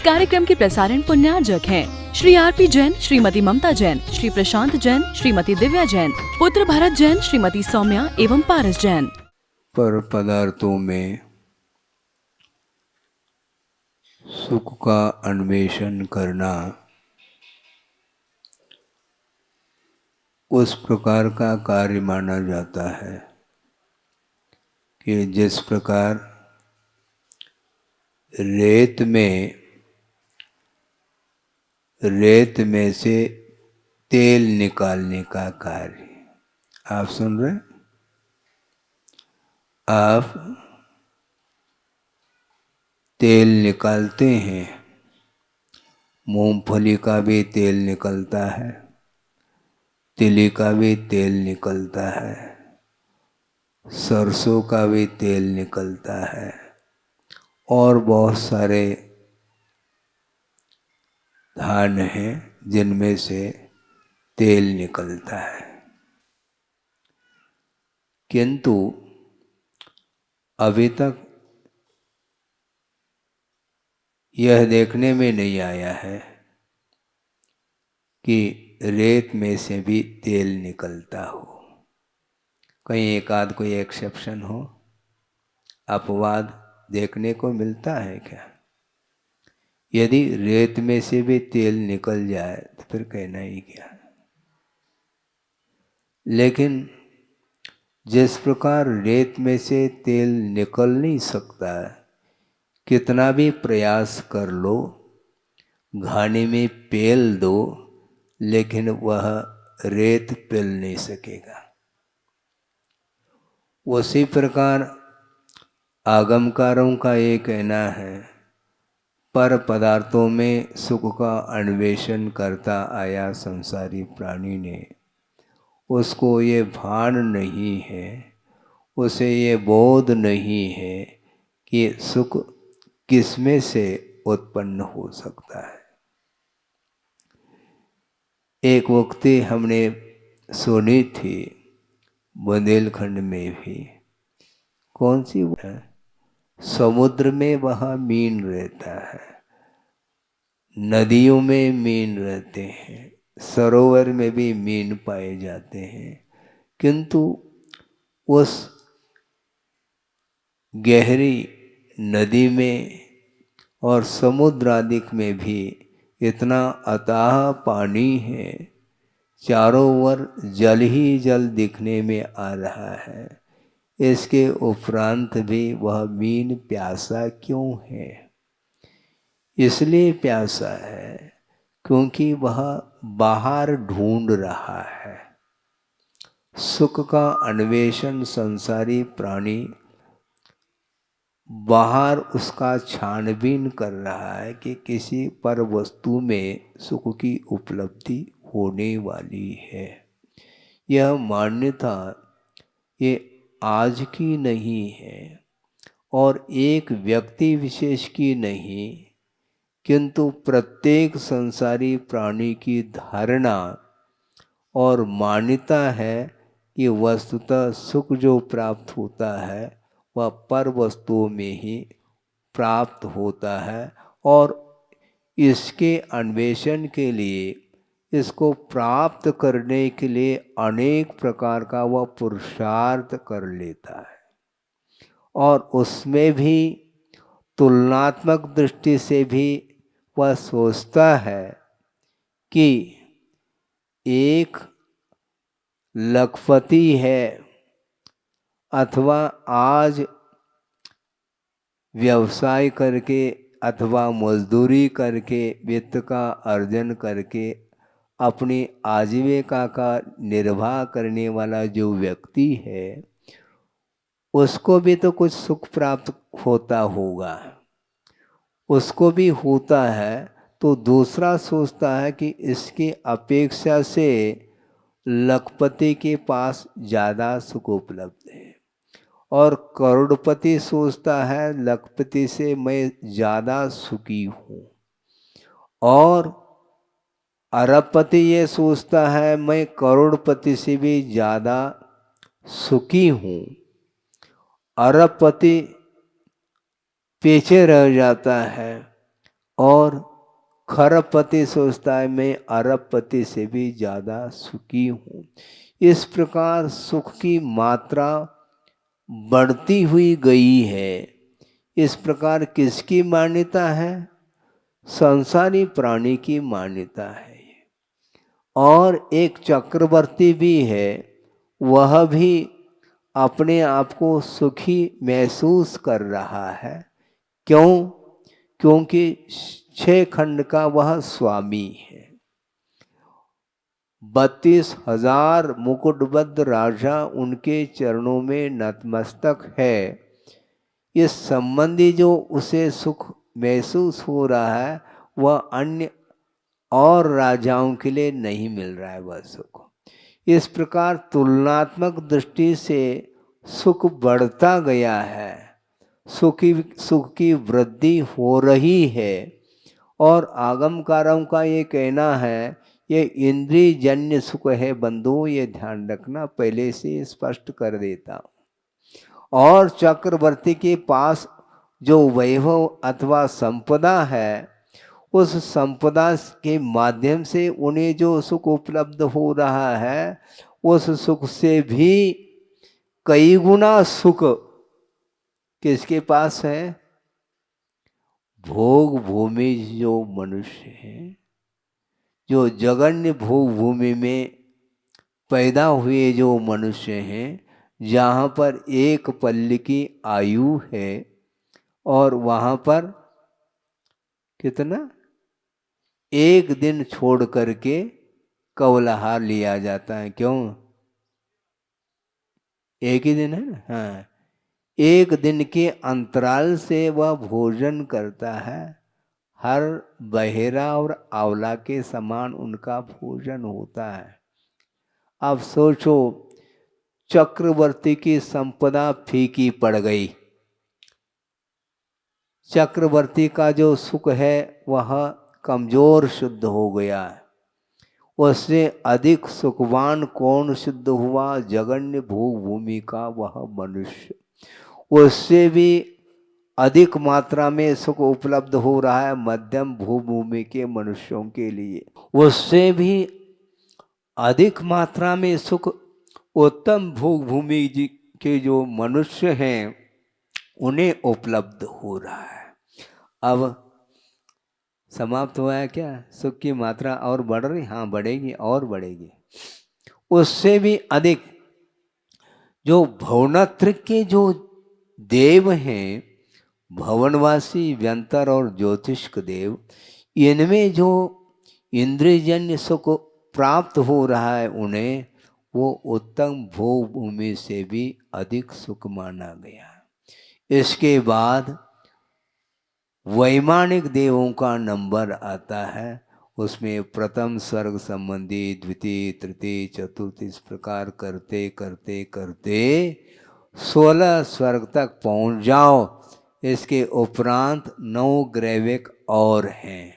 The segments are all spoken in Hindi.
कार्यक्रम के प्रसारण पुण्यार्जक हैं श्री आरपी जैन, श्रीमती ममता जैन, श्री प्रशांत जैन, श्रीमती दिव्या जैन, पुत्र भरत जैन, श्रीमती सौम्या एवं पारस जैन। पर पदार्थों में सुख का अन्वेषण करना उस प्रकार का कार्य माना जाता है कि जिस प्रकार रेत में से तेल निकालने का कार्य। आप सुन रहे हैं? आप तेल निकालते हैं, मूंगफली का भी तेल निकलता है, तिली का भी तेल निकलता है, सरसों का भी तेल निकलता है और बहुत सारे धान हैं जिनमें से तेल निकलता है। किंतु अभी तक यह देखने में नहीं आया है कि रेत में से भी तेल निकलता हो। कहीं एक आध कोई एक्सेप्शन हो, अपवाद देखने को मिलता है क्या? यदि रेत में से भी तेल निकल जाए तो फिर कहना ही क्या। लेकिन जिस प्रकार रेत में से तेल निकल नहीं सकता, कितना भी प्रयास कर लो, घानी में पेल दो, लेकिन वह रेत पिल नहीं सकेगा। उसी प्रकार आगमकारों का ये कहना है, पर पदार्थों में सुख का अन्वेषण करता आया संसारी प्राणी ने, उसको ये भान नहीं है, उसे ये बोध नहीं है कि सुख किसमें से उत्पन्न हो सकता है। एक उक्ति हमने सुनी थी बुंदेलखंड में भी। कौन सी है? समुद्र में वहाँ मीन रहता है, नदियों में मीन रहते हैं, सरोवर में भी मीन पाए जाते हैं, किंतु उस गहरी नदी में और समुद्र आदि में भी इतना अथाह पानी है, चारों ओर जल ही जल दिखने में आ रहा है। इसके उपरांत भी वह मीन प्यासा क्यों है? इसलिए प्यासा है क्योंकि वह बाहर ढूंढ रहा है। सुख का अन्वेषण संसारी प्राणी बाहर उसका छानबीन कर रहा है कि किसी पर वस्तु में सुख की उपलब्धि होने वाली है। यह मान्यता ये आज की नहीं है और एक व्यक्ति विशेष की नहीं, किंतु प्रत्येक संसारी प्राणी की धारणा और मान्यता है कि वस्तुतः सुख जो प्राप्त होता है वह पर वस्तुओं में ही प्राप्त होता है और इसके अन्वेषण के लिए, इसको प्राप्त करने के लिए अनेक प्रकार का वह पुरुषार्थ कर लेता है और उसमें भी तुलनात्मक दृष्टि से भी वह सोचता है कि एक लखपति है अथवा आज व्यवसाय करके अथवा मजदूरी करके वित्त का अर्जन करके अपनी आजीविका का निर्वाह करने वाला जो व्यक्ति है, उसको भी तो कुछ सुख प्राप्त होता होगा, उसको भी होता है। तो दूसरा सोचता है कि इसकी अपेक्षा से लखपति के पास ज़्यादा सुख उपलब्ध है, और करोड़पति सोचता है लखपति से मैं ज़्यादा सुखी हूँ, और अरबपति ये सोचता है मैं करोड़पति से भी ज़्यादा सुखी हूँ। अरबपति पीछे रह जाता है और खरबपति सोचता है मैं अरबपति से भी ज़्यादा सुखी हूँ। इस प्रकार सुख की मात्रा बढ़ती हुई गई है। इस प्रकार किसकी मान्यता है? संसारी प्राणी की मान्यता है। और एक चक्रवर्ती भी है, वह भी अपने आप को सुखी महसूस कर रहा है। क्यों? क्योंकि 6 खंड का वह स्वामी है। 32,000 मुकुटबद्ध राजा उनके चरणों में नतमस्तक है। इस संबंधी जो उसे सुख महसूस हो रहा है वह अन्य और राजाओं के लिए नहीं मिल रहा है वह सुख। इस प्रकार तुलनात्मक दृष्टि से सुख बढ़ता गया है, सुख की वृद्धि हो रही है। और आगमकारों का ये कहना है ये इंद्रिय जन्य सुख है बंधु, ये ध्यान रखना, पहले से स्पष्ट कर देता हूँ। और चक्रवर्ती के पास जो वैभव अथवा संपदा है, उस संपदा के माध्यम से उन्हें जो सुख उपलब्ध हो रहा है, उस सुख से भी कई गुना सुख किसके पास है? भोग भूमि जो मनुष्य है, जो जगन्य भोग भूमि में पैदा हुए जो मनुष्य हैं, जहाँ पर एक पल की आयु है और वहाँ पर कितना, एक दिन छोड़ करके कवलहार लिया जाता है। क्यों? एक ही दिन है ना। हाँ, एक दिन के अंतराल से वह भोजन करता है। हर बहेरा और आंवला के समान उनका भोजन होता है। अब सोचो, चक्रवर्ती की संपदा फीकी पड़ गई। चक्रवर्ती का जो सुख है वह कमजोर सिद्ध हो गया है। उससे अधिक सुखवान कौन सिद्ध हुआ? जगन्य भोग भूमि का वह मनुष्य। उससे भी अधिक मात्रा में सुख उपलब्ध हो रहा है मध्यम भूभूमि के मनुष्यों के लिए। उससे भी अधिक मात्रा में सुख उत्तम भोग भूमि के जो मनुष्य हैं उन्हें उपलब्ध हो रहा है। अब समाप्त हुआ है क्या? सुख की मात्रा और बढ़ रही? हाँ, बढ़ेगी और बढ़ेगी। उससे भी अधिक जो भवनत्र के जो देव हैं, भवनवासी, व्यंतर और ज्योतिष्क देव, इनमें जो इंद्रियजन्य सुख प्राप्त हो रहा है उन्हें, वो उत्तम भोग भूमि से भी अधिक सुख माना गया। इसके बाद वैमानिक देवों का नंबर आता है। उसमें प्रथम स्वर्ग संबंधी, द्वितीय, तृतीय, चतुर्थ, इस प्रकार करते करते करते 16 स्वर्ग तक पहुंच जाओ। इसके उपरांत 9 ग्रैविक और हैं।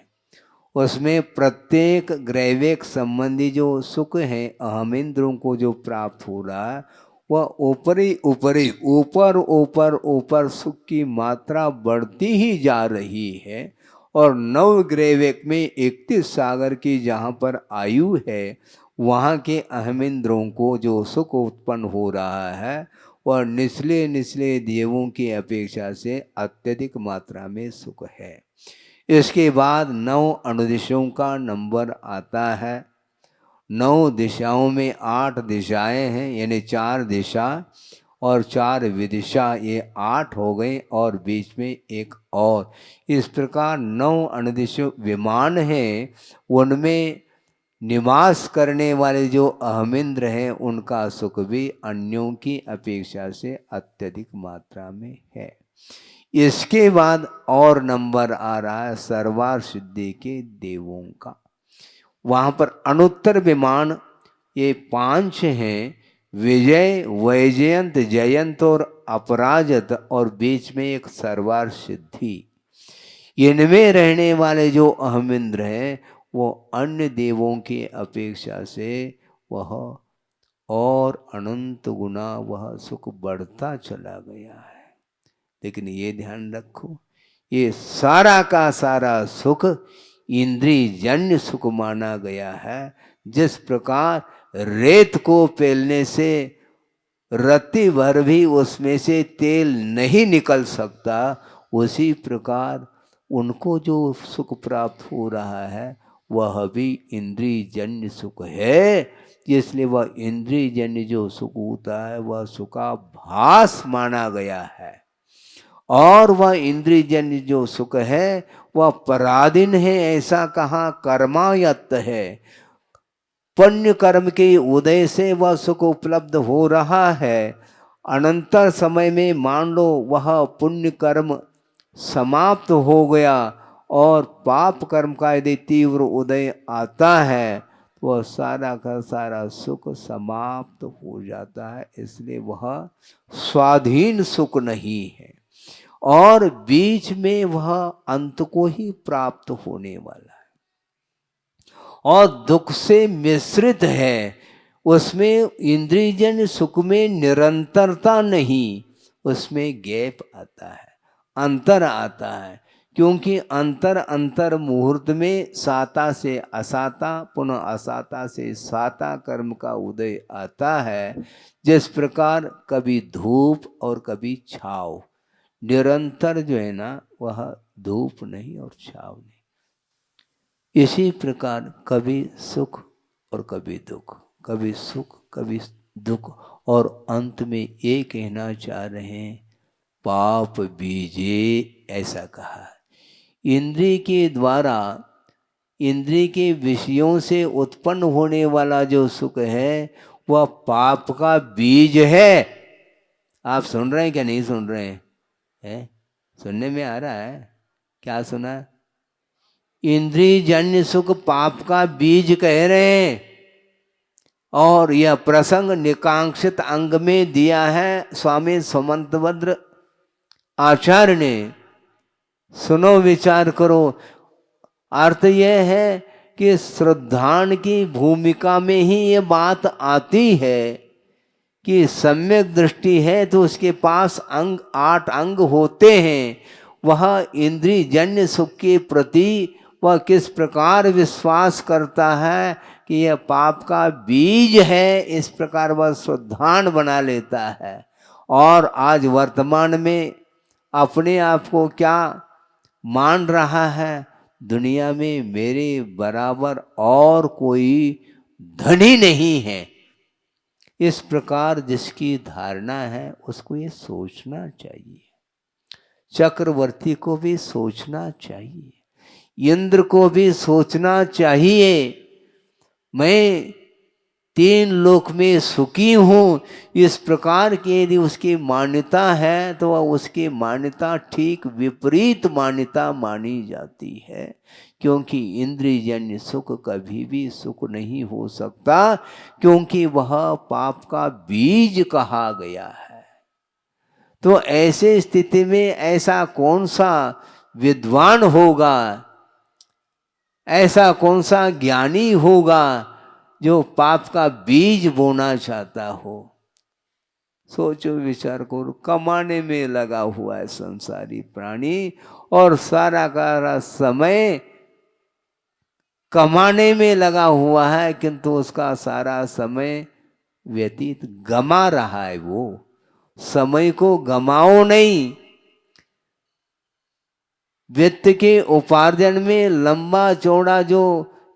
उसमें प्रत्येक ग्रैविक संबंधी जो सुख है अहमिंद्रों को जो प्राप्त हो रहा है, वह ऊपरी ऊपरी ऊपर ऊपर ऊपर सुख की मात्रा बढ़ती ही जा रही है। और 9 ग्रैविक में 31 सागर की जहाँ पर आयु है, वहाँ के अहमिंद्रों को जो सुख उत्पन्न हो रहा है वह निचले निचले देवों की अपेक्षा से अत्यधिक मात्रा में सुख है। इसके बाद 9 अनुदिशों का नंबर आता है। 9 दिशाओं में 8 दिशाएं हैं, यानी 4 दिशा और 4 विदिशा, ये 8 हो गए और बीच में एक और। इस प्रकार 9 अनुदिश विमान हैं, उनमें निवास करने वाले जो अहमिंद्र हैं उनका सुख भी अन्यों की अपेक्षा से अत्यधिक मात्रा में है। इसके बाद और नंबर आ रहा है सर्वार सिद्धि के देवों का। वहाँ पर अनुत्तर विमान ये 5 हैं, विजय, वैजयंत, जयंत और अपराजत, और बीच में एक सर्वार सिद्धि। इनमें रहने वाले जो अहमिंद्र हैं वो अन्य देवों की अपेक्षा से वह और अनंत गुना वह सुख बढ़ता चला गया है। लेकिन ये ध्यान रखो, ये सारा का सारा सुख इंद्रिय जन्य सुख माना गया है। जिस प्रकार रेत को पेलने से रत्ती भर भी उसमें से तेल नहीं निकल सकता, उसी प्रकार उनको जो सुख प्राप्त हो रहा है वह भी इंद्रिय जन्य सुख है। इसलिए वह इंद्रिय जन्य जो सुख होता है वह सुखाभास माना गया है। और वह इंद्रिय जन्य जो सुख है वह पराधीन है, ऐसा कहा कर्मायत्त है। पुण्य कर्म के उदय से वह सुख उपलब्ध हो रहा है। अनंतर समय में मान लो वह पुण्य कर्म समाप्त हो गया और पाप कर्म का यदि तीव्र उदय आता है तो वह सारा का सारा सुख समाप्त हो जाता है। इसलिए वह स्वाधीन सुख नहीं है और बीच में वह अंत को ही प्राप्त होने वाला है और दुख से मिश्रित है। उसमें इंद्रियजन्य सुख में निरंतरता नहीं, उसमें गैप आता है, अंतर आता है। क्योंकि अंतर मुहूर्त में साता से असाता, पुनः असाता से साता कर्म का उदय आता है। जिस प्रकार कभी धूप और कभी छाव, निरंतर जो है ना वह धूप नहीं और छाव नहीं। इसी प्रकार कभी सुख और कभी दुख, कभी सुख कभी दुख, और अंत में ये कहना चाह रहे हैं पाप बीजे, ऐसा कहा। इंद्रिय के द्वारा, इंद्रिय के विषयों से उत्पन्न होने वाला जो सुख है वह पाप का बीज है। आप सुन रहे हैं क्या नहीं सुन रहे हैं? सुनने में आ रहा है? क्या सुना? इंद्रिय जन्य सुख पाप का बीज कह रहे हैं। और यह प्रसंग निकांक्षित अंग में दिया है स्वामी सुमंतभद्र आचार्य ने। सुनो, विचार करो। अर्थ यह है कि श्रद्धान की भूमिका में ही ये बात आती है कि सम्यक दृष्टि है तो उसके पास अंग 8 अंग होते हैं। वह इंद्रिय जन्य सुख के प्रति वह किस प्रकार विश्वास करता है कि यह पाप का बीज है, इस प्रकार वह श्रद्धान बना लेता है। और आज वर्तमान में अपने आप को क्या मान रहा है? दुनिया में मेरे बराबर और कोई धनी नहीं है। इस प्रकार जिसकी धारणा है उसको ये सोचना चाहिए। चक्रवर्ती को भी सोचना चाहिए, इंद्र को भी सोचना चाहिए, मैं 3 लोक में सुखी हूँ। इस प्रकार की यदि उसकी मान्यता है तो वह उसकी मान्यता ठीक विपरीत मान्यता मानी जाती है। क्योंकि इंद्रियजन्य सुख कभी भी सुख नहीं हो सकता, क्योंकि वह पाप का बीज कहा गया है। तो ऐसे स्थिति में ऐसा कौन सा विद्वान होगा, ऐसा कौन सा ज्ञानी होगा जो पाप का बीज बोना चाहता हो? सोचो, विचार करो। कमाने में लगा हुआ है संसारी प्राणी और सारा का समय कमाने में लगा हुआ है, किंतु उसका सारा समय व्यतीत गमा रहा है। वो समय को गमाओ नहीं। वित्त के उपार्जन में लंबा चौड़ा जो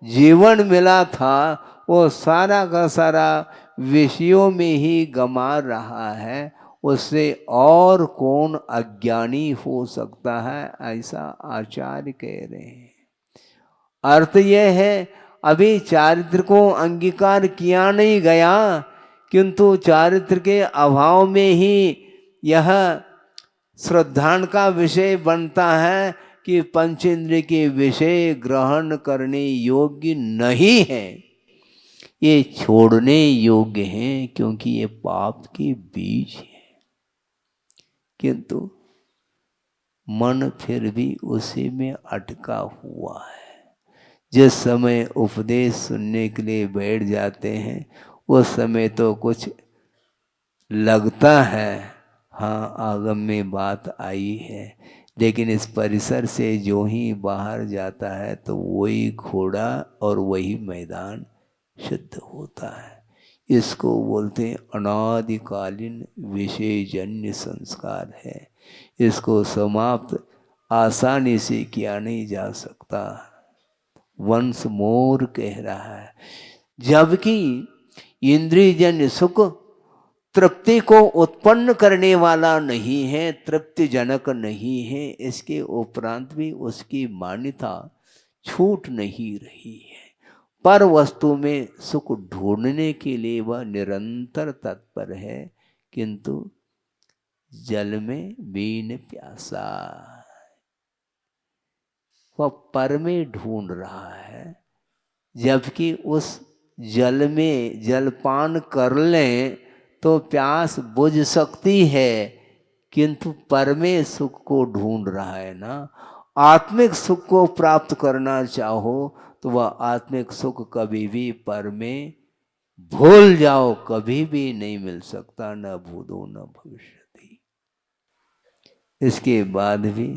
जीवन मिला था वो सारा का सारा विषयों में ही गमा रहा है। उससे और कौन अज्ञानी हो सकता है, ऐसा आचार्य कह रहे हैं। अर्थ यह है, अभी चारित्र को अंगीकार किया नहीं गया, किंतु चारित्र के अभाव में ही यह श्रद्धान का विषय बनता है कि पंचेंद्रिय के विषय ग्रहण करने योग्य नहीं है, ये छोड़ने योग्य हैं, क्योंकि ये पाप के बीज है। किंतु मन फिर भी उसी में अटका हुआ है। जिस समय उपदेश सुनने के लिए बैठ जाते हैं उस समय तो कुछ लगता है, हाँ आगम में बात आई है, लेकिन इस परिसर से जो ही बाहर जाता है तो वही घोड़ा और वही मैदान शुद्ध होता है। इसको बोलते हैं अनादिकालीन विषयजन्य संस्कार है। इसको समाप्त आसानी से किया नहीं जा सकता। वंस मोर कह रहा है, जबकि इंद्रियजन्य सुख तृप्ति को उत्पन्न करने वाला नहीं है, तृप्तिजनक नहीं है, इसके उपरांत भी उसकी मान्यता छूट नहीं रही है। पर वस्तु में सुख ढूंढने के लिए वह निरंतर तत्पर है, किंतु जल में बीन प्यासा, वह पर में ढूंढ रहा है। जबकि उस जल में जलपान कर लें तो प्यास बुझ सकती है, किंतु पर में सुख को ढूंढ रहा है ना। आत्मिक सुख को प्राप्त करना चाहो तो वह आत्मिक सुख कभी भी पर में भूल जाओ, कभी भी नहीं मिल सकता, न भूतो न भविष्यति। इसके बाद भी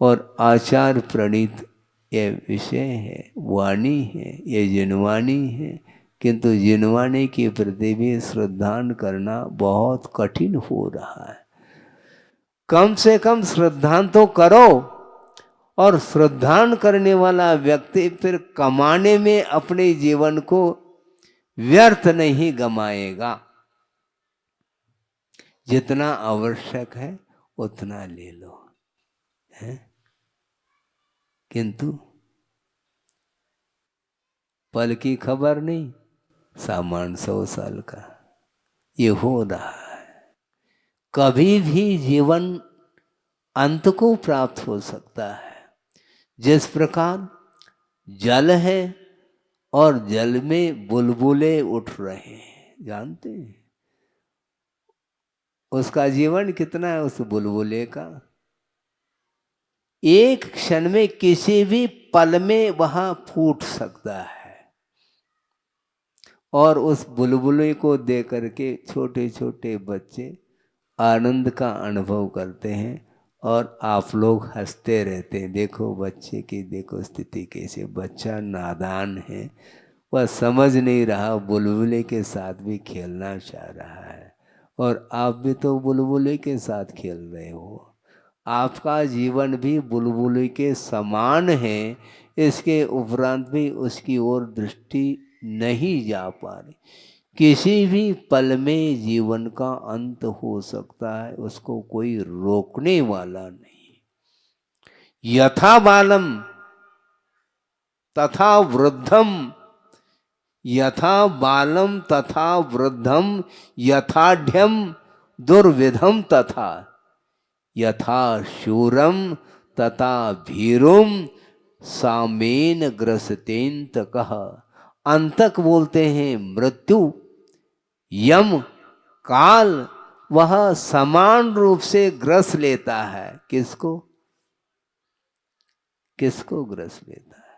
और आचार प्रणीत ये विषय है, वाणी है, ये जिनवाणी है, किंतु जिनवाणी के प्रति भी श्रद्धान करना बहुत कठिन हो रहा है। कम से कम श्रद्धान तो करो, और श्रद्धान करने वाला व्यक्ति फिर कमाने में अपने जीवन को व्यर्थ नहीं गमाएगा। जितना आवश्यक है उतना ले लो, है? किंतु पल की खबर नहीं, सामान 100 साल का ये हो रहा है। कभी भी जीवन अंत को प्राप्त हो सकता है। जिस प्रकार जल है और जल में बुलबुले उठ रहे हैं, जानते हैं उसका जीवन कितना है उस बुलबुले का। एक क्षण में किसी भी पल में वहां फूट सकता है, और उस बुलबुले को देख करके छोटे छोटे बच्चे आनंद का अनुभव करते हैं, और आप लोग हंसते रहते हैं। देखो बच्चे की देखो स्थिति कैसे, बच्चा नादान है, वह समझ नहीं रहा, बुलबुले के साथ भी खेलना चाह रहा है, और आप भी तो बुलबुले के साथ खेल रहे हो। आपका जीवन भी बुलबुले के समान है, इसके उपरांत भी उसकी ओर दृष्टि नहीं जा पा रही। किसी भी पल में जीवन का अंत हो सकता है, उसको कोई रोकने वाला नहीं। यथा बालम तथा वृद्धम, यथा बालम तथा वृद्धम, यथाढ़यम दुर्विधम तथा, यथा शूरम तथा भीरुम सामेन ग्रसतेन्त कह। अंतक बोलते हैं मृत्यु, यम, काल, वह समान रूप से ग्रस लेता है। किसको? किसको ग्रस लेता है?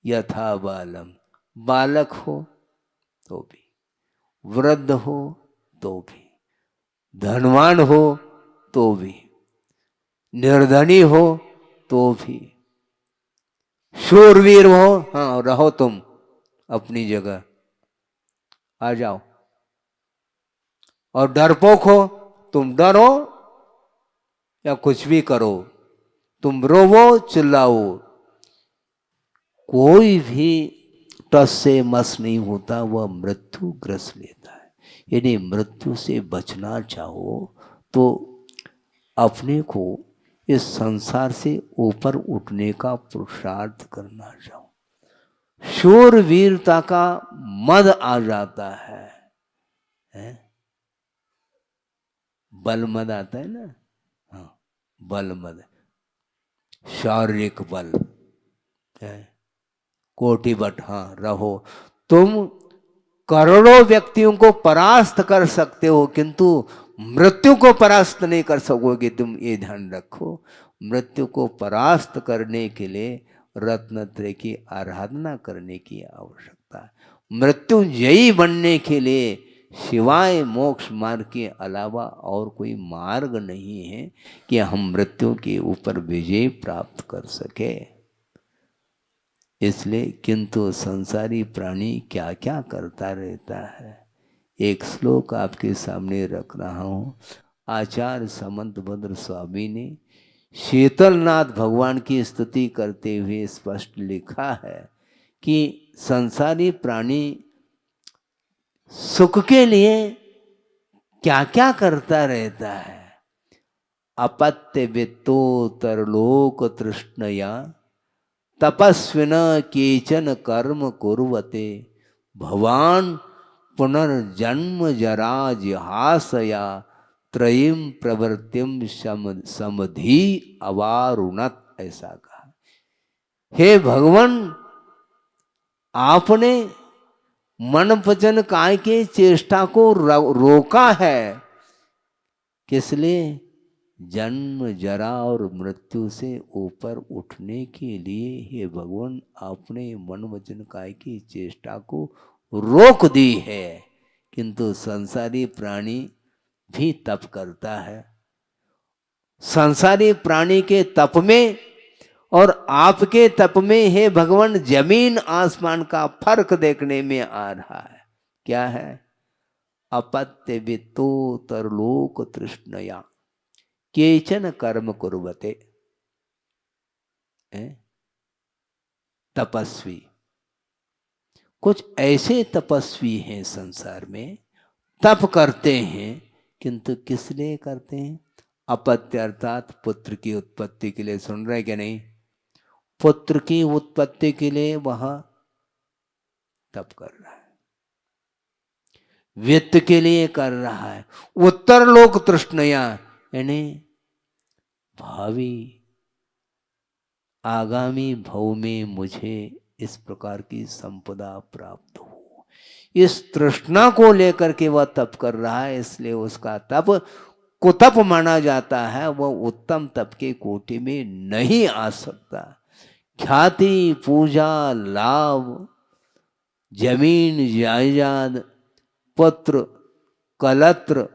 यथा बालम, बालक हो तो भी, वृद्ध हो तो भी, धनवान हो तो भी, निर्धनी हो तो भी, शूरवीर हो, हाँ रहो तुम अपनी जगह, आ जाओ, और डरपोक हो, तुम डरो या कुछ भी करो, तुम रोवो चिल्लाओ, कोई भी टस से मस नहीं होता, वह मृत्यु ग्रस लेता है। यदि मृत्यु से बचना चाहो तो अपने को इस संसार से ऊपर उठने का पुरुषार्थ करना चाहो। शूरवीरता का मद आ जाता है? बल मद आता है ना, हाँ बल मद, शारीरिक बल है, कोटि बट, हाँ रहो। तुम करोड़ों व्यक्तियों को परास्त कर सकते हो, किंतु मृत्यु को परास्त नहीं कर सकोगे। तुम ये ध्यान रखो, मृत्यु को परास्त करने के लिए रत्नत्रय की आराधना करने की आवश्यकता है। मृत्युंजयी बनने के लिए सिवाय मोक्ष मार्ग के अलावा और कोई मार्ग नहीं है कि हम मृत्यु के ऊपर विजय प्राप्त कर सके। इसलिए किंतु संसारी प्राणी क्या क्या करता रहता है। एक श्लोक आपके सामने रख रहा हूँ। आचार्य समंतभद्र स्वामी ने शीतलनाथ भगवान की स्तुति करते हुए स्पष्ट लिखा है कि संसारी प्राणी सुख के लिए क्या क्या करता रहता है। अपत्य वित्तोत्तरलोक तृष्णया तपस्विन केचन कर्म कुर्वते भवान पुनर्जन्म जरा जिहासया त्रयीम प्रवृत्तिम समधि अवारुणत। ऐसा कहा, हे भगवान आपने मन वचन काय के चेष्टा को रोका है। किस लिए? जन्म जरा और मृत्यु से ऊपर उठने के लिए हे भगवान आपने मन वचन काय की चेष्टा को रोक दी है। किंतु संसारी प्राणी भी तप करता है। संसारी प्राणी के तप में और आपके तप में हे भगवान जमीन आसमान का फर्क देखने में आ रहा है। क्या है? अपत्य वित्तोत्तरलोक तृष्णया केचन कर्म कुर्वते। तपस्वी, कुछ ऐसे तपस्वी हैं संसार में, तप करते हैं, किंतु किस लिए करते हैं? अपत्य अर्थात पुत्र की उत्पत्ति के लिए। सुन रहे क्या नहीं? पुत्र की उत्पत्ति के लिए वह तप कर रहा है। वित्त के लिए कर रहा है। उत्तर लोक तृष्णया यानी भावी आगामी भव में मुझे इस प्रकार की संपदा प्राप्त हो, इस तृष्णा को लेकर के वह तप कर रहा है। इसलिए उसका तप कुतप माना जाता है। वह उत्तम तप के कोटि में नहीं आ सकता। ख्याति, पूजा, लाभ, जमीन जायदाद, पुत्र, कलत्र,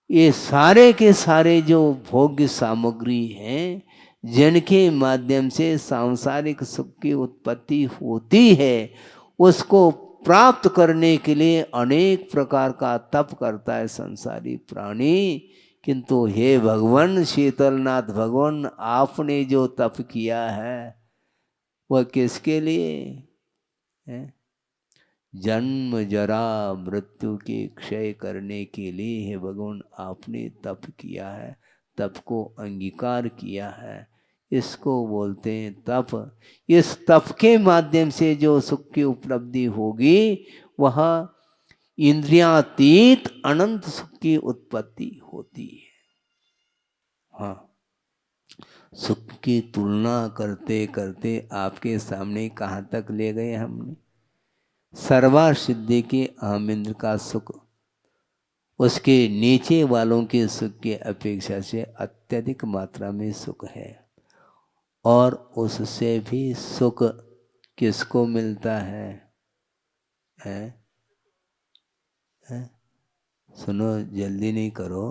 ये सारे के सारे जो भोग्य सामग्री हैं, जिनके माध्यम से सांसारिक सुख की उत्पत्ति होती है, उसको प्राप्त करने के लिए अनेक प्रकार का तप करता है संसारी प्राणी। किंतु हे भगवान शीतलनाथ भगवान आपने जो तप किया है वह किसके लिए है? जन्म जरा मृत्यु के क्षय करने के लिए हे भगवान आपने तप किया है, तप को अंगीकार किया है। इसको बोलते हैं तप। इस तप के माध्यम से जो सुख की उपलब्धि होगी वह इंद्रियातीत अनंत सुख की उत्पत्ति होती है। हाँ, सुख की तुलना करते करते आपके सामने कहाँ तक ले गए हमने? सर्वा सिद्धि के अहमिंद्र का सुख उसके नीचे वालों के सुख की अपेक्षा से अत्यधिक मात्रा में सुख है। और उससे भी सुख किसको मिलता है? सुनो, जल्दी नहीं करो।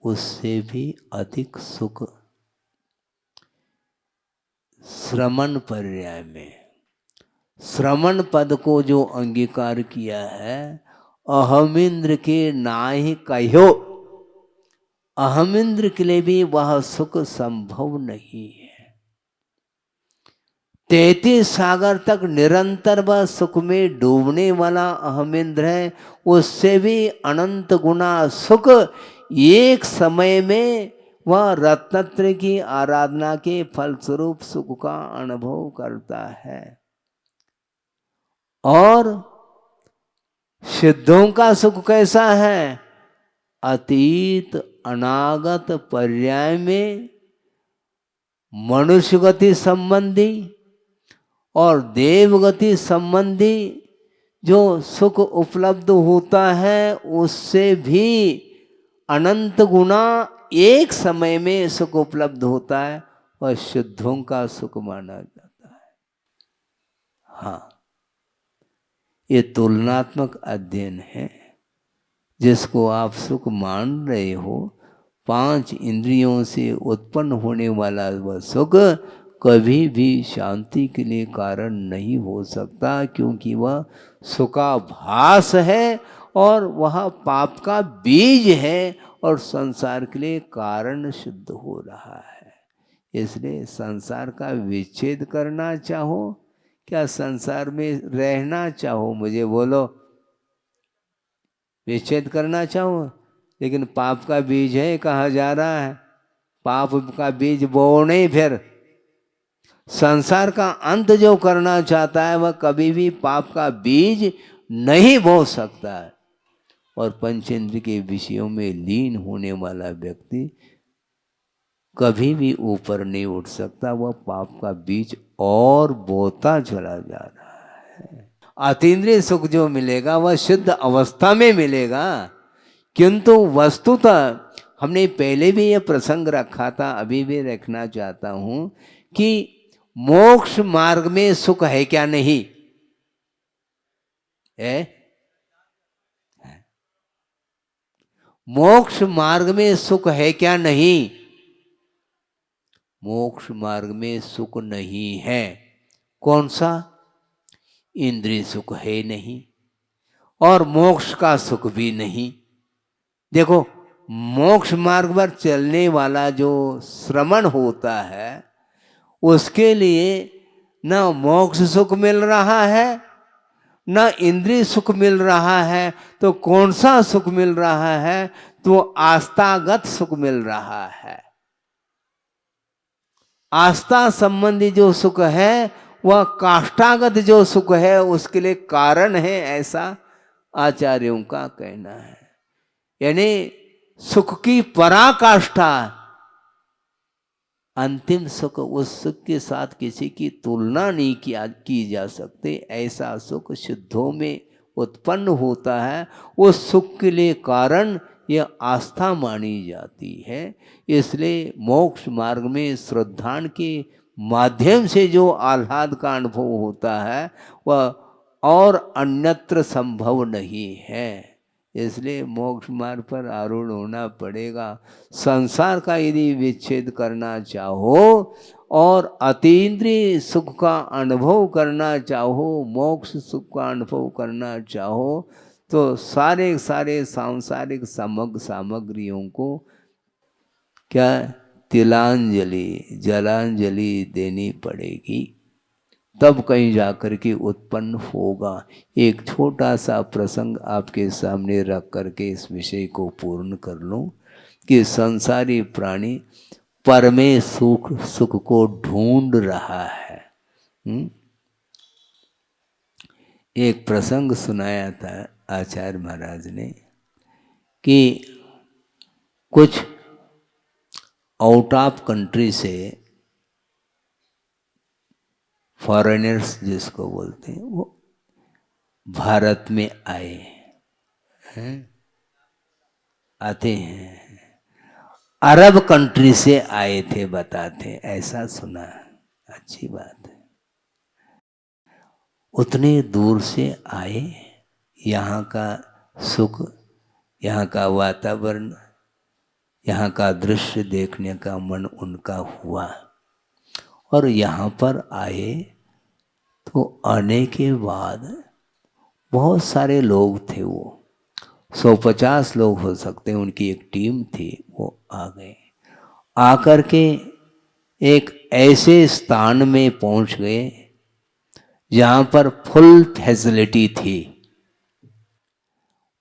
उससे भी अधिक सुख श्रमण पर्याय में, श्रमण पद को जो अंगीकार किया है, अहमिंद्र के नाहि कहो, अहमिंद्र के लिए भी वह सुख संभव नहीं है। 33 सागर तक निरंतर वह सुख में डूबने वाला अहमिंद्र है। उससे भी अनंत गुना सुख एक समय में वह रत्नत्र की आराधना के फलस्वरूप सुख का अनुभव करता है। और सिद्धों का सुख कैसा है? अतीत अनागत पर्याय में मनुष्य गति संबंधी और देवगति संबंधी जो सुख उपलब्ध होता है, उससे भी अनंत गुना एक समय में सुख उपलब्ध होता है और सिद्धों का सुख माना जाता है। हाँ, ये तुलनात्मक अध्ययन है। जिसको आप सुख मान रहे हो, 5 इंद्रियों से उत्पन्न होने वाला वह सुख कभी भी शांति के लिए कारण नहीं हो सकता, क्योंकि वह सुखाभास है और वह पाप का बीज है और संसार के लिए कारण सिद्ध हो रहा है। इसलिए संसार का विच्छेद करना चाहो, क्या संसार में रहना चाहो, मुझे बोलो। विच्छेद करना चाहो, लेकिन पाप का बीज है, कहा जा रहा है पाप का बीज बो नहीं। फिर संसार का अंत जो करना चाहता है वह कभी भी पाप का बीज नहीं बो सकता है। और पंचेंद्र के विषयों में लीन होने वाला व्यक्ति कभी भी ऊपर नहीं उठ सकता, वह पाप का बीज और बोता चला जा रहा है। अतीन्द्रिय सुख जो मिलेगा वह शुद्ध अवस्था में मिलेगा, किंतु वस्तुतः हमने पहले भी यह प्रसंग रखा था, अभी भी रखना चाहता हूं कि मोक्ष मार्ग में सुख है क्या? नहीं है। मोक्ष मार्ग में सुख है क्या? नहीं। मोक्ष मार्ग में सुख नहीं है। कौन सा? इंद्रिय सुख है नहीं और मोक्ष का सुख भी नहीं। देखो, मोक्ष मार्ग पर चलने वाला जो श्रमण होता है उसके लिए न मोक्ष सुख मिल रहा है न इंद्रिय सुख मिल रहा है। तो कौन सा सुख मिल रहा है? तो आस्थागत सुख मिल रहा है। आस्था संबंधी जो सुख है वह काष्ठागत जो सुख है उसके लिए कारण है, ऐसा आचार्यों का कहना है। यानी सुख की पराकाष्ठा, अंतिम सुख, उस सुख के साथ किसी की तुलना नहीं की जा सकती। ऐसा सुख सिद्धों में उत्पन्न होता है। उस सुख के लिए कारण यह आस्था मानी जाती है। इसलिए मोक्ष मार्ग में श्रद्धान के माध्यम से जो आह्लाद का अनुभव होता है वह और अन्यत्र संभव नहीं है। इसलिए मोक्ष मार्ग पर आरूढ़ होना पड़ेगा। संसार का यदि विच्छेद करना चाहो और अतीन्द्रिय सुख का अनुभव करना चाहो, मोक्ष सुख का अनुभव करना चाहो, तो सारे सांसारिक सामग्रियों को क्या तिलांजलि, जलांजलि देनी पड़ेगी, तब कहीं जाकर के उत्पन्न होगा। एक छोटा सा प्रसंग आपके सामने रख करके इस विषय को पूर्ण कर लूं कि संसारी प्राणी परमे सुख को ढूंढ रहा है। एक प्रसंग सुनाया था आचार्य महाराज ने कि कुछ आउट ऑफ कंट्री से फॉरेनर्स जिसको बोलते हैं वो भारत में आए हैं, आते हैं। अरब कंट्री से आए थे बताते, ऐसा सुना। अच्छी बात है। उतने दूर से आए, यहाँ का सुख, यहाँ का वातावरण, यहाँ का दृश्य देखने का मन उनका हुआ और यहाँ पर आए तो आने के बाद बहुत सारे लोग थे, वो 150 लोग हो सकते हैं, उनकी एक टीम थी। वो आ गए, आकर के एक ऐसे स्थान में पहुंच गए जहाँ पर फुल फैसिलिटी थी।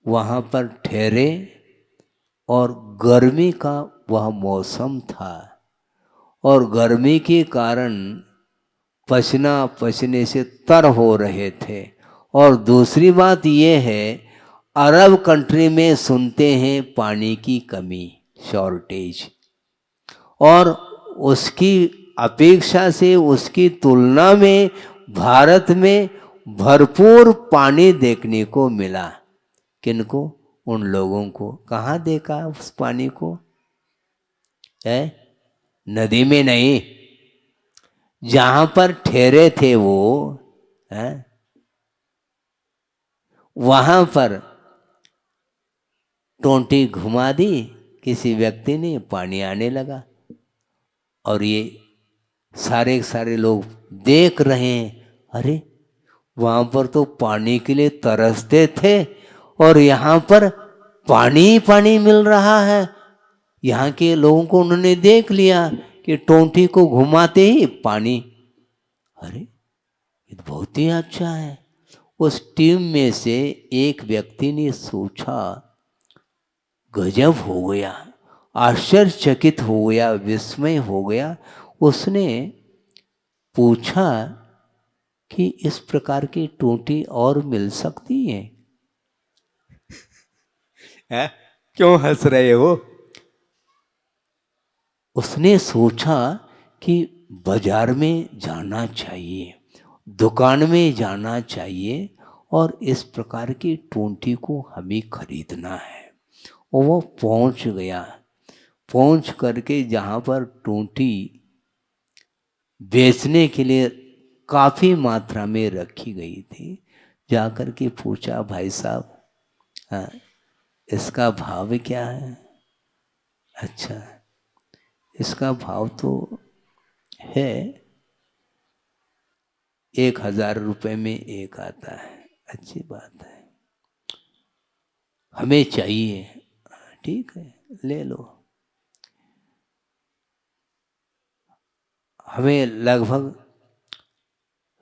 वहाँ पर ठहरे और गर्मी का वह मौसम था और गर्मी के कारण पसीना पसीने से तर हो रहे थे। और दूसरी बात ये है, अरब कंट्री में सुनते हैं पानी की कमी, शॉर्टेज, और उसकी अपेक्षा से, उसकी तुलना में भारत में भरपूर पानी देखने को मिला। किनको? उन लोगों को। कहाँ देखा उस पानी को? है नदी में नहीं, जहां पर ठहरे थे वो है वहां पर टोंटी घुमा दी किसी व्यक्ति ने, पानी आने लगा। और ये सारे सारे लोग देख रहे हैं, अरे वहां पर तो पानी के लिए तरसते थे और यहाँ पर पानी ही पानी मिल रहा है। यहाँ के लोगों को उन्होंने देख लिया कि टोंटी को घुमाते ही पानी, अरे ये तो बहुत ही अच्छा है। उस टीम में से एक व्यक्ति ने सोचा, गजब हो गया, आश्चर्यचकित हो गया, विस्मय हो गया। उसने पूछा कि इस प्रकार की टोंटी और मिल सकती है? क्यों हंस रहे हो? उसने सोचा कि बाजार में जाना चाहिए, दुकान में जाना चाहिए और इस प्रकार की टोंटी को हमें खरीदना है। और वो पहुंच गया। पहुंच करके जहाँ पर टोंटी बेचने के लिए काफ़ी मात्रा में रखी गई थी, जाकर के पूछा, भाई साहब, हाँ, इसका भाव क्या है? अच्छा, इसका भाव तो है 1000 रुपये में एक आता है। अच्छी बात है, हमें चाहिए। ठीक है, ले लो। हमें लगभग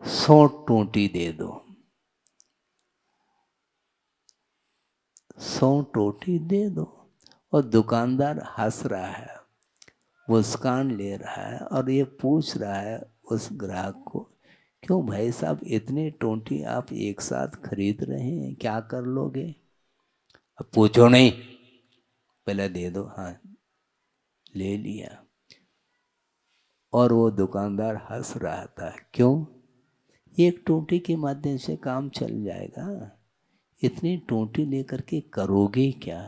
100 टोंटी दे दो। 100 टोंटी दे दो। और दुकानदार हंस रहा है, मुस्कान ले रहा है और ये पूछ रहा है उस ग्राहक को, क्यों भाई साहब, इतने टोंटी आप एक साथ खरीद रहे हैं, क्या कर लोगे? अब पूछो नहीं, पहले दे दो। हाँ, ले लिया। और वो दुकानदार हंस रहा था, क्यों? एक टोंटी के माध्यम से काम चल जाएगा, इतनी टोंटी लेकर के करोगे क्या?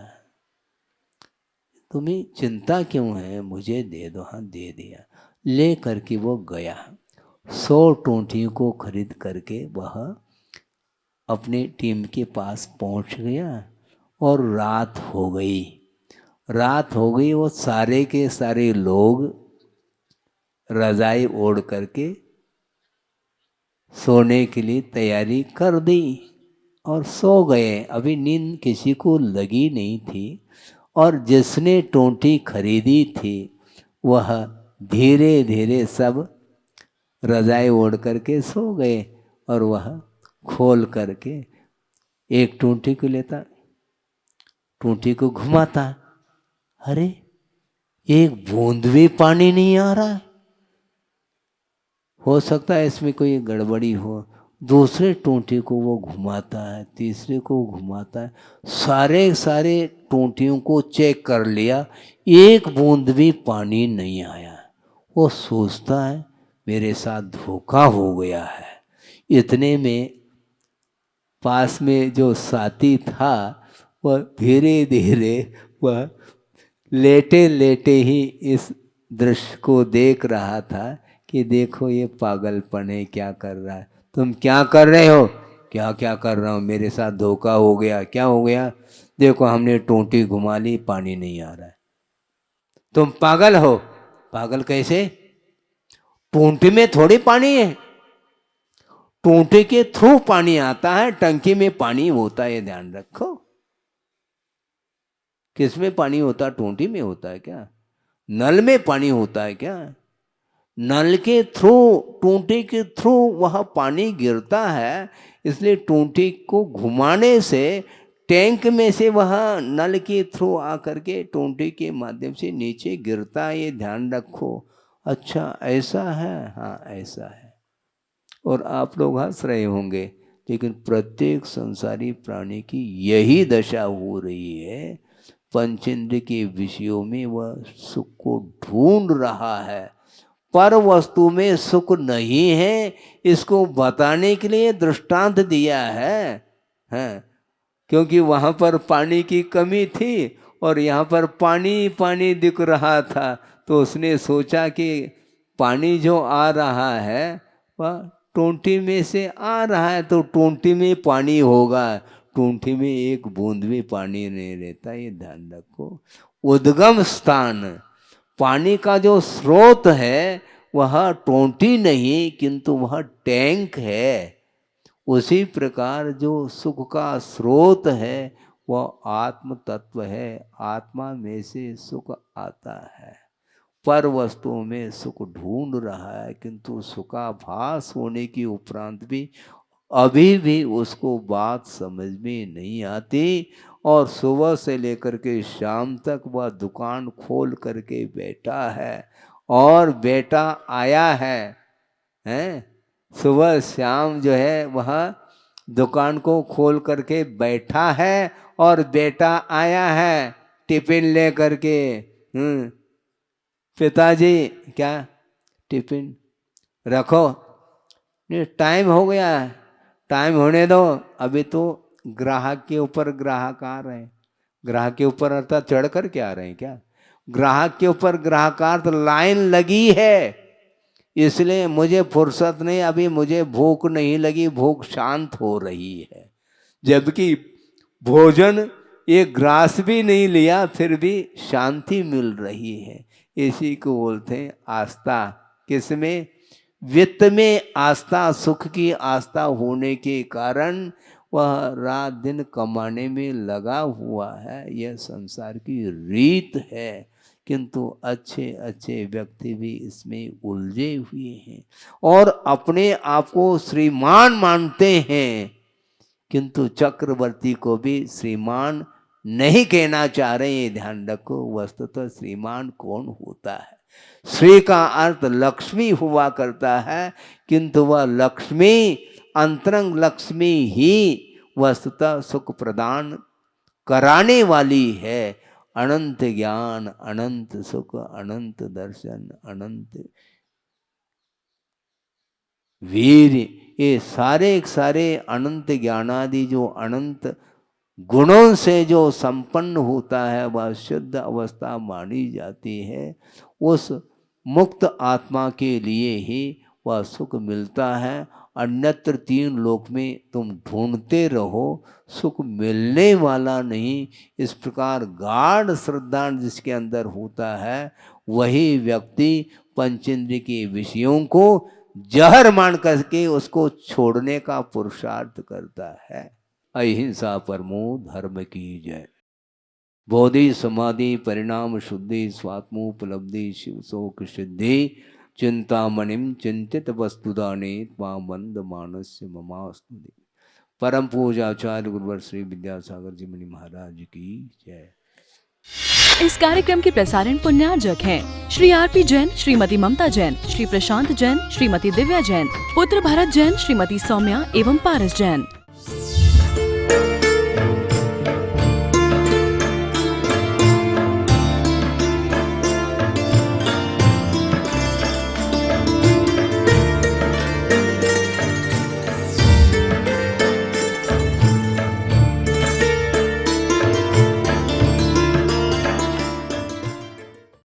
तुम्हें चिंता क्यों है? मुझे दे दो। हाँ, दे दिया। ले करके वो गया, 100 टोंटियों को खरीद करके वह अपनी टीम के पास पहुंच गया। और रात हो गई। रात हो गई, वो सारे के सारे लोग रजाई ओढ़ करके सोने के लिए तैयारी कर दी और सो गए। अभी नींद किसी को लगी नहीं थी। और जिसने टोंटी खरीदी थी वह धीरे धीरे सब रजाई ओढ़ करके सो गए। और वह खोल करके एक टोंटी को लेता, टोंटी को घुमाता, अरे एक बूंद भी पानी नहीं आ रहा है। हो सकता है इसमें कोई गड़बड़ी हो। दूसरे टोंटी को वो घुमाता है, तीसरे को घुमाता है, सारे सारे टोंटियों को चेक कर लिया, एक बूंद भी पानी नहीं आया। वो सोचता है मेरे साथ धोखा हो गया है। इतने में पास में जो साथी था वह धीरे धीरे वह लेटे लेटे ही इस दृश्य को देख रहा था कि देखो ये पागलपन है, क्या कर रहा है? तुम क्या कर रहे हो? क्या क्या कर रहा हूँ, मेरे साथ धोखा हो गया। क्या हो गया? देखो हमने टोंटी घुमा ली, पानी नहीं आ रहा है। तुम पागल हो। पागल कैसे? टोंटी में थोड़ी पानी है, टोंटी के थ्रू पानी आता है, टंकी में पानी होता है, ये ध्यान रखो। किस में पानी होता है? टोंटी में होता है क्या? नल में पानी होता है क्या? नल के थ्रू, टोंटी के थ्रू वह पानी गिरता है। इसलिए टोंटी को घुमाने से टैंक में से वह नल के थ्रू आकर के टोंटी के माध्यम से नीचे गिरता है, ये ध्यान रखो। अच्छा ऐसा है? हाँ ऐसा है। और आप लोग हंस रहे होंगे, लेकिन प्रत्येक संसारी प्राणी की यही दशा हो रही है। पंचेंद्र के विषयों में वह सुख को ढूंढ रहा है, पर वस्तु में सुख नहीं है। इसको बताने के लिए दृष्टांत दिया है, हाँ? क्योंकि वहाँ पर पानी की कमी थी और यहाँ पर पानी पानी दिख रहा था, तो उसने सोचा कि पानी जो आ रहा है वह टोंटी में से आ रहा है, तो टोंटी में पानी होगा। टूंठी में एक बूंद भी पानी नहीं रहता, ये ध्यान रखो। उद्गम स्थान, पानी का जो स्रोत है वह टोंटी नहीं किंतु वह टैंक है। उसी प्रकार जो सुख का स्रोत है वह आत्म तत्व है। आत्मा में से सुख आता है। पर वस्तुओं में सुख ढूंढ रहा है किंतु सुखाभास होने के उपरांत भी अभी भी उसको बात समझ में नहीं आती। और सुबह से लेकर के शाम तक वह दुकान खोल करके बैठा है और बेटा आया है, सुबह शाम जो है वह दुकान को खोल करके बैठा है और बेटा आया है टिफिन ले करके। पिताजी क्या टिफिन रखो, नहीं टाइम हो गया है, टाइम होने दो। अभी तो ग्राहक के ऊपर ग्राहक आ रहे हैं, ग्राहक के ऊपर अर्थात चढ़ कर के आ रहे हैं क्या, ग्राहक के ऊपर ग्राहकार्थ लाइन लगी है, इसलिए मुझे फुर्सत नहीं, अभी मुझे भूख नहीं लगी, भूख शांत हो रही है। जबकि भोजन एक ग्रास भी नहीं लिया फिर भी शांति मिल रही है। इसी को बोलते हैं आस्था। किसमें? वित्त में आस्था, सुख की आस्था होने के कारण वह रात दिन कमाने में लगा हुआ है। यह संसार की रीत है, किंतु अच्छे अच्छे व्यक्ति भी इसमें उलझे हुए हैं और अपने आप को श्रीमान मानते हैं, किंतु चक्रवर्ती को भी श्रीमान नहीं कहना चाह रहे हैं। ध्यान रखो, वस्तुतः श्रीमान कौन होता है? श्री का अर्थ लक्ष्मी हुआ करता है, किंतु वह लक्ष्मी, अंतरंग लक्ष्मी ही वस्तुतः सुख प्रदान कराने वाली है। अनंत ज्ञान, अनंत सुख, अनंत दर्शन, अनंत वीर, ये सारे अनंत ज्ञानादि जो अनंत गुणों से जो संपन्न होता है वह शुद्ध अवस्था मानी जाती है। उस मुक्त आत्मा के लिए ही वह सुख मिलता है। अन्यत्र तीन लोक में तुम ढूंढते रहो, सुख मिलने वाला नहीं। इस प्रकार गाढ़ श्रद्धा जिसके अंदर होता है वही व्यक्ति पंचेंद्रिय के विषयों को जहर मान करके उसको छोड़ने का पुरुषार्थ करता है। अहिंसा परमो धर्म की जय। बोधि समाधि परिणाम शुद्धि स्वात्मोपलब्धि शिव शोक सिद्धि चिंतामणिम चिंतित वस्तुदाने त्वामंद मानस्य ममास्तुति। परम पूज्य आचार्य गुरुवर श्री विद्यासागर जी मुनि महाराज की जय। इस कार्यक्रम के प्रसारण पुण्यार्जक हैं श्री आरपी जैन, श्रीमती ममता जैन, श्री प्रशांत जैन, श्रीमती दिव्या जैन, पुत्र भरत जैन, श्रीमती सौम्या एवं पारस जैन।